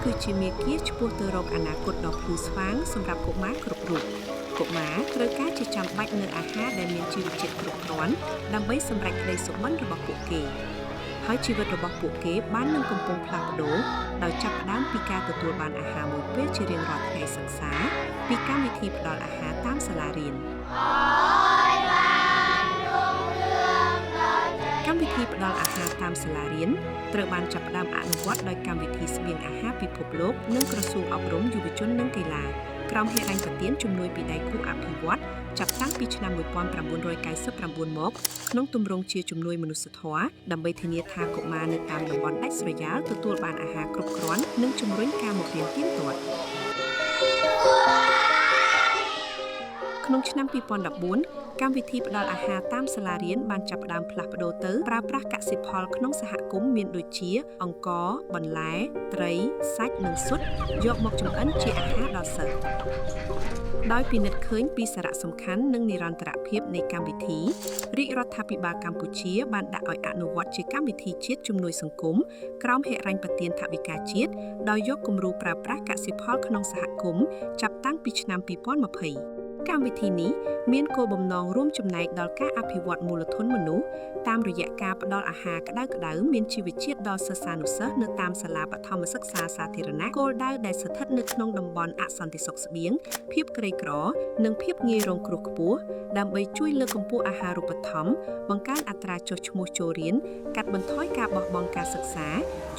គឺជាមាគ៌ាឆ្ពោះទៅរកអនាគតដ៏ភ្លឺស្វាងសម្រាប់កុមារគ្រប់រូបកុមារត្រូវការជាចាំបាច់នូវអាហារដែលមានជីវជាតិគ្រប់គ្រាន់ដើម្បីសម្រេចក្តីសុបិនរបស់ពួកគេហើយជីវិតរបស់ពួកគេបាននឹងកំពុងផ្លាស់ប្ដូរដោយចាប់ផ្ដើមពីការទទួលបានអាហារមួយពេលជារៀងរាល់ថ្ងៃសិក្សាពីកម្មវិធីផ្ដល់អាហារតាមសាលារៀនកម្មវិធីផ្ដល់អាហារតាមសាលារៀនត្រូវបានចាប់ផ្ដើមអនុវត្តដោយកម្មវិធីស្បៀងអាហារពិភពលោកនិងក្រសួងអប់រំយុវជននិងកីឡាក្រោមហេរញ្ញប្បទានជំនួយពីដៃគូអភិវឌ្ឍចាប់តាំងពីឆ្នាំ1999មកក្នុងទម្រង់ជាជំនួយមនុស្សធម៌ដើម្បីធានាថាកុមារនៅតាមតំបន់ដាច់ស្រយាលទទួលបានអាហារគ្រប់គ្រាន់និងជំរុញការមករៀនទៀងទាត់ក្នុងឆ្នាំ2014កម្មវិធីផ្ដល់អាហារតាមសាលារៀនបានចាប់ផ្ដើមផ្លាស់ប្ដូរទៅប្រើប្រាស់កសិផលក្នុងសហគមន៍មានដូចជាអង្ករបន្លែត្រីសាច់និងស៊ុតយកមកចម្អិនជាអាហារដល់សិស្សដោយពិនិត្យឃើញពីសារៈសំខាន់និងនិរន្តរភាពនៃកម្មវិធីរាជរដ្ឋាភិបាលកម្ពុជាបានដាក់ឲ្យអនុវត្តជាកម្មវិធីជាតិជំនួយសង្គមក្រោមហិរញ្ញប្បទានថវិកាជាតិដោយយកគំរូប្រើប្រាស់កសិផលក្នុងសហគមន៍ចាប់តាំងពីឆ្នាំ2020កម្មវិធីនេះមានគោលបំណងរួមចំណែកដល់ការអភិវឌ្ឍមូលធនមនុស្សតាមរយៈការផ្ដល់អាហារក្តៅៗមានជីវជាតិដល់សិស្សានុសិស្សនៅតាមសាលាបឋមសិក្សាសាធារណៈគោលដៅដែលស្ថិតនៅក្នុងតំបន់អសន្តិសុខស្បៀងភាពក្រីក្រនិងភាពងាយរងគ្រោះខ្ពស់ដើម្បីជួយលើកកម្ពស់អាហារូបត្ថម្ភបង្កើនអត្រាចុះឈ្មោះចូលរៀនកាត់បន្ថយការបោះបង់ការសិក្សា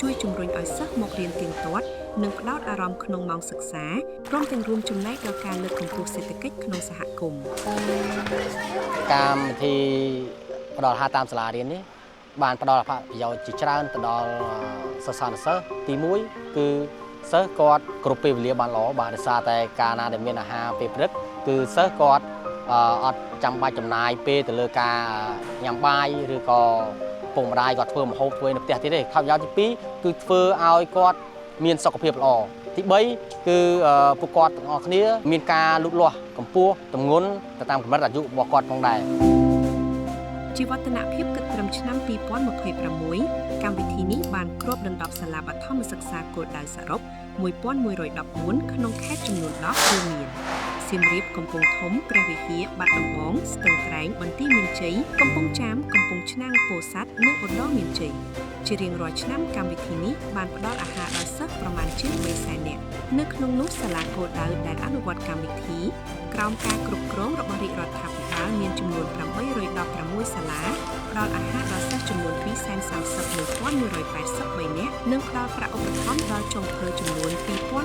ជួយជំរុញឲ្យសិស្សមករៀនទៀងទាត់និងផ្ដោតអារម្មណ៍ក្នុងម៉ោងសិក្សាព្រមទាំងរួមចំណែកដល់ការលើកកម្ពស់សេដ្ឋកិច្ចក្នុងសហគមន៍កម្មវិធីផ្ដល់អាហារតាមសាលារៀននេះបានផ្ដល់ប្រយោជន៍ជាច្រើនទៅដល់សិស្សានុសិស្សទី1គឺសិស្សគាត់គ្រប់ពេលវេលាបានល្អបាទដោយសារតែកាលណាដែលមានអាហារពេលព្រឹកគឺសិស្សគាត់អត់ចាំបាច់ចំណាយពេលទៅលើការញ៉ាំបាយឬក៏ពុកម្ដាយគាត់ធ្វើម្ហូបធ្វើនៅផ្ទះទៀតទេខំយ៉ាងទី2គឺធ្វើឲ្យគាត់មានសុខភាពល្អទី3គឺពួកគាត់ទាំងអស់គ្នាមានការលូតលាស់កម្ពស់ទម្ងន់ទៅតាមកម្រិតអាយុរបស់គាត់ផងដែរជីវឌ្ឍនភាពគិតត្រឹមឆ្នាំ2026កម្មវិធីនេះបានគ្របដណ្ដប់សាលាបឋមសិក្សាគោលដៅសរុប1114ក្នុងខេត្តចំនួន10រួមមានសៀមរាបកំពង់ធំព្រះវិហារបាត់ដំបងស្ទឹងត្រែងបន្ទាយមានជ័យកំពង់ចាមកំពង់ឆ្នាំងពោធិ៍សាត់និងឧត្តរមានជ័យជារៀងរាល់ឆ្នាំកម្មវិធីនេះបានផ្ដល់អាហារដល់សិស្សប្រមាណជាង300,000នាក់នៅក្នុងនោះសាលាគោលដៅដែលអនុវត្តកម្មវិធីក្រោមការគ្រប់គ្រងរបស់រាជរដ្ឋាភិបាលមានចំនួន816សាលាផ្ដល់អាហារដល់សិស្សចំនួន231,183នាក់និងផ្ដល់ប្រាក់ឧបត្ថម្ភដល់ចុងភៅចំនួន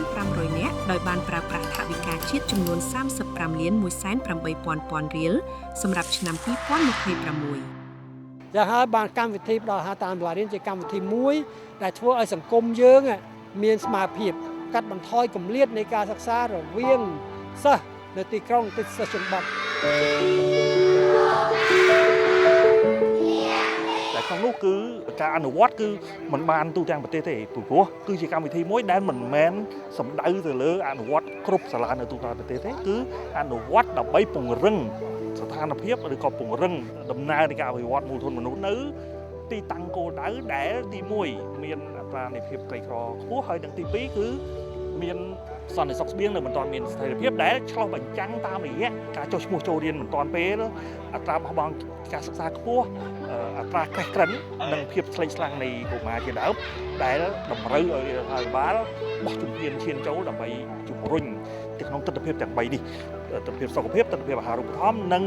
2,500នាក់ដោយបានប្រើប្រាស់ថវិកាជាតិចំនួន35,180,000 រៀលសម្រាប់ឆ្នាំ2026យ៉ាងហើយបានកម្មវិធីផ្ដល់អាហារតាមសាលារៀនជាកម្មវិធីមួយដែលធ្វើឲ្យសង្គមយើងមានស្មារតីកាត់បន្ថយគម្លាតនៃការសិក្សារវាងសិស្សនៅទីក្រុងនិងសិស្សជនបទតែក្នុងនោះគឺការអនុវត្តគឺមិនបានទូទាំងប្រទេសទេព្រោះគឺជាកម្មវិធីមួយដែលមិនមែនសំដៅទៅលើអនុវត្តគ្រប់សាលានៅទូទាំងប្រទេសទេគឺអនុវត្តដើម្បីពង្រឹងស្ថានភាពឬក៏ពង្រឹងដំណើរនៃការអភិវឌ្ឍមូលធនមនុស្សនៅទីតាំងគោលដៅដែលទី1មានអត្រានៃភាពក្រីក្រខ្ពស់ហើយនិងទី2គឺមានសន្តិសុខស្បៀងនៅមិនទាន់មានស្ថិរភាពដែលឆ្លុះបញ្ចាំងតាមរយៈការចុះឈ្មោះចូលរៀនមិនទាន់ពេលអត្រាបោះបង់ការសិក្សាខ្ពស់អត្រាក្រេះក្រិននិងភាពស្លេកស្លាំងនៃកុមារជាដើមដែលតម្រូវឲ្យរដ្ឋាភិបាលបោះជំហានឈានចូលដើម្បីជំរុញទៅក្នុងទិដ្ឋភាពទាំង3នេះទិដ្ឋភាពសុខភាពទិដ្ឋភាពអាហារូបត្ថម្ភនិង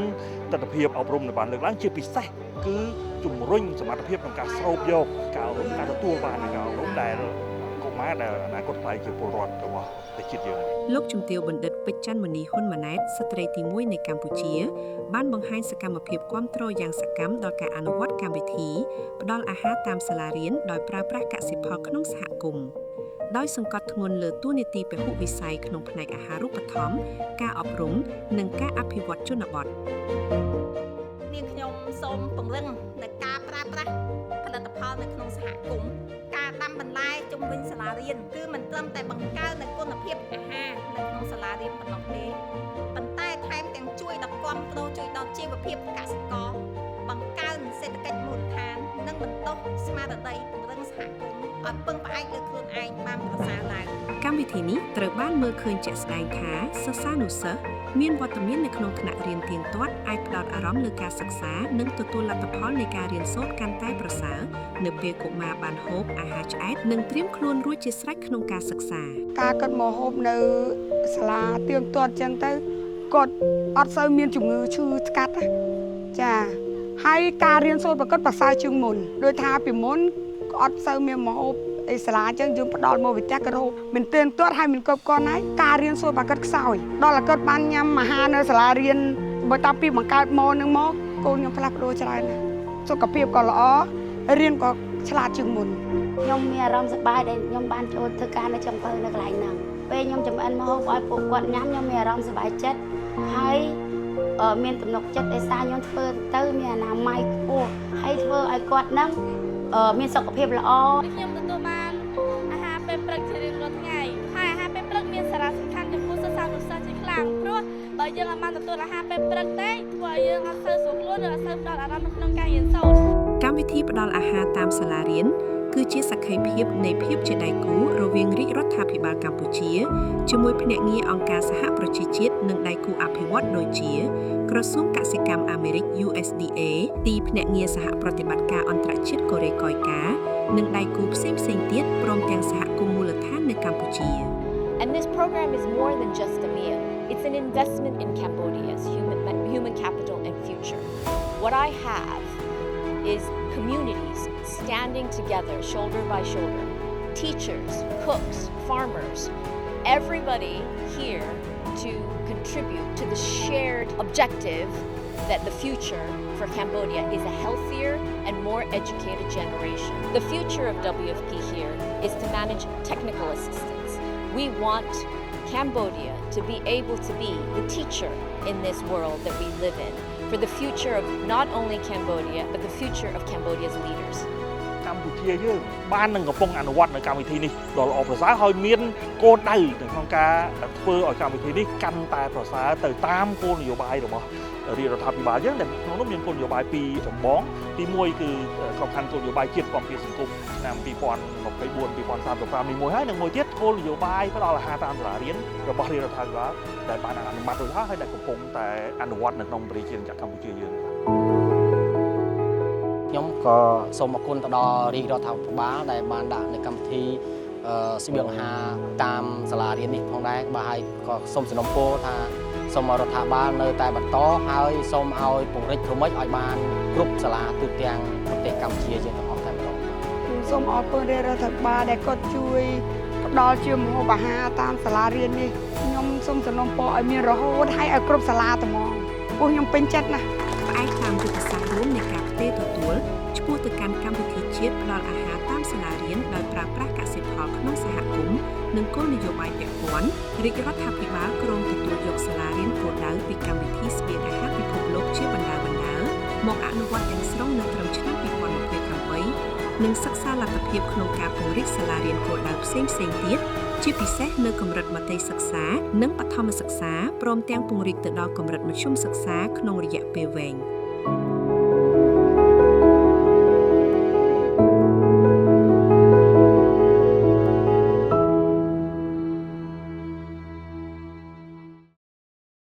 ទិដ្ឋភាពអប់រំដែលបានលើកឡើងជាពិសេសគឺជំរុញសមត្ថភាពក្នុងការស្រូបយកការអប់រំការទទួលបាននៃការអប់រំដែលដែលអនាគតថ្លៃជាពលរដ្ឋរបស់ប្រទេសជាតិយើងលោកជំទាវបណ្ឌិតពេជ្រច័ន្ទមនីហ៊ុនម៉ាណែតស្ត្រីទី1នៃកម្ពុជាបានបង្ហាញសកម្មភាពគាំទ្រយ៉ាងសកម្មដល់ការអនុវត្តកម្មវិធីផ្ដល់អាហារតាមសាលារៀនដោយប្រើប្រាស់កសិផលក្នុងសហគមន៍ដោយសង្កត់ធ្ងន់លើតួនាទីពហុវិស័យក្នុងផ្នែកអាហារូបត្ថម្ភការអប់រំនិងការអភិវឌ្ឍជនបទនាងខ្ញុំសូមពង្រឹងនៃការប្រើប្រាស់ផលិតផលនៅក្នុងសហគមន៍ការដាំបន្លែជុំវិញសាលារៀនគឺមិនត្រឹមតែបង្កើននូវគុណភាពអាហារនៅក្នុងសាលារៀនប៉ុណ្ណោះទេប៉ុន្តែថែមទាំងជួយដល់គាំទ្រជួយដល់ជីវភាពកសិករបង្កើនសេដ្ឋកិច្ចមូលដ្ឋាននិងបន្តស្មារតីពង្រឹងសហគមន៍ អត់ពឹងផ្អែកលើខ្លួនឯងបានប្រសើរឡើង កម្មវិធីនេះត្រូវបានមើលឃើញជាក់ស្ដែងថាសិស្សានុសិស្សមានវត្តមាននៅក្នុងថ្នាក់រៀនទៀងទាត់អាចផ្ដោតអារម្មណ៍លើការសិក្សានិងទទួលលទ្ធផលនៃការរៀនសូត្រកាន់តែប្រសើរនៅពេលកុមារបានហូបអាហារឆ្អែតនិងត្រៀមខ្លួនរួចជាស្រេចក្នុងការសិក្សា ការកាត់មកហូបនៅសាលាទៀងទាត់ចឹងទៅគាត់អត់សូវមានជំងឺឈឺស្កាត់ណាចាហើយការរៀនសូត្រប្រកបប្រសើរជាងមុនដោយថាពីមុនអត់សូវមានមកហូបអីសាលាចឹងយើងផ្ដល់មកវិទ្យាក៏ហូបមិនទៀងទាត់ហើយមិនគ្រប់គ្រាន់ហើយការរៀនសូត្រប្រកបខ្សោយដល់តែគាត់បានញ៉ាំអាហារនៅសាលារៀនបើតាំងពីបង្កើតមកនឹងមកកូនខ្ញុំផ្លាស់ប្ដូរច្រើនណាស់សុខភាពក៏ល្អរៀនក៏ឆ្លាតជាងមុន ខ្ញុំមានអារម្មណ៍សប្បាយដែលខ្ញុំបានចូលធ្វើការនៅចុងភៅនៅកន្លែងហ្នឹងពេលខ្ញុំចំអិនមកហូបឲ្យពួកគាត់ញ៉ាំខ្ញុំមានអារម្មណ៍សប្បាយចិត្តហើយមានទំនុកចិត្តដែលសារខ្ញុំធ្វើទៅមានអនាម័យខ្ពស់ហើយធ្វើឲ្យគាត់ហ្នឹងមានសុខភាពល្អ ខ្ញុំទទួលបានអាហារពេលព្រឹកជារៀងរាល់ថ្ងៃហើយអាហារពេលព្រឹកមានសារៈសំខាន់ចំពោះសិស្សានុសិស្សជាខ្លាំងព្រោះបើយើងអត់បានទទួលអាហារពេលព្រឹកទេធ្វើឲ្យយើងអត់សូវស្រួលខ្លួនឬអត់សូវផ្ដោតអារម្មណ៍ក្នុងការរៀនសូត្រ កម្មវិធីផ្ដល់អាហារតាមសាលារៀនគឺជាសក្ខីភាពនៃភាពជាដៃគូរវាងរាជរដ្ឋាភិបាលកម្ពុជាជាមួយភ្នាក់ងារអង្គការសហប្រជាជាតិនិងដៃគូអភិវឌ្ឍន៍ដូចជាក្រសួងកសិកម្មអាមេរិក USDA ទីភ្នាក់ងារសហប្រតិបត្តិការអន្តរជាតិកូរ៉េកុយកានិងដៃគូផ្សេងៗទៀតព្រមទាំងសហគមន៍មូលដ្ឋាននៅកម្ពុជា And this program is more than just a meal. It's an investment in Cambodia's human capital and future. What I have is communities standing together, shoulder by shoulder. Teachers, cooks, farmers, everybody here to contribute to the shared objective that the future for Cambodia is a healthier and more educated generation. The future of WFP here is to manage technical assistance. We want Cambodia to be able to be the teacher in this world that we live in for the future of not only Cambodia, but the future of Cambodia's leaders. កម្ពុជាយើងបាននឹងកំពុងអនុវត្តនៅកម្មវិធីនេះដ៏ល្អប្រសើរហើយមានគោលដៅក្នុងការធ្វើឲ្យកម្មវិធីនេះកាន់តែប្រសើរទៅតាមគោលនយោបាយរបស់រាជរដ្ឋាភិបាលយើងដែលក្នុងនោះមានគោលនយោបាយពីរចម្បងទី1គឺក្របខ័ណ្ឌគោលនយោបាយជាតិគាំពារសង្គមឆ្នាំ 2024-2035 នេះមួយហើយនិងមួយទៀតគោលនយោបាយផ្ដល់អាហារតាមសាលារៀនរបស់រាជរដ្ឋាភិបាលដែលបានអនុម័តរួចហើយដែលកំពុងតែអនុវត្តនៅក្នុងប្រជាជាតិកម្ពុជាយើង ខ្ញុំក៏សូមអរគុណទៅដល់រាជរដ្ឋាភិបាលដែលបានដាក់នៅកម្មវិធីស្បៀងអាហារតាមសាលារៀននេះផងដែរបាទហើយក៏សូមសំណូមពរថាសូមរដ្ឋាភិបាលនៅតែបន្តហើយសូមឲ្យពង្រីកធ្វើម៉េចឲ្យបានគ្រប់សាលាទូទាំងប្រទេសកម្ពុជាយើងទាំងអស់តែម្ដង សូមអរគុណរាជរដ្ឋាភិបាលដែលគាត់ជួយផ្ដល់ជាម្ហូបអាហារតាមសាលារៀននេះខ្ញុំសូមសំណូមពរឲ្យមានរហូតហើយឲ្យគ្រប់សាលាតែហ្មងពួកខ្ញុំពេញចិត្តណាស់ ផ្អែកតាមយុទ្ធសាស្ត្ររួមនៃការផ្ទេរទទួលឆ្ពោះទៅកាន់កម្មវិធីជាតិផ្ដល់អាហារតាមសាលារៀនដោយប្រើប្រាស់កសិផលក្នុងសហគមន៍និងគោលនយោបាយពាក់ព័ន្ធរាជរដ្ឋាភិបាលក្រុងទទួលយកសាលារៀនគោលដៅពីកម្មវិធីស្បៀងអាហារពិភពលោកជាបណ្ដាមកអនុវត្តទាំងស្រុងនៅត្រឹមឆ្នាំ 2028 និងសិក្សាលទ្ធភាពក្នុងការពង្រីកសាលារៀនគោលដៅផ្សេងៗទៀតជាពិសេសនៅកម្រិតមត្តេយ្យសិក្សានិងបឋមសិក្សាព្រមទាំងពង្រីកទៅដល់កម្រិតមធ្យមសិក្សាក្នុងរយៈពេលវែង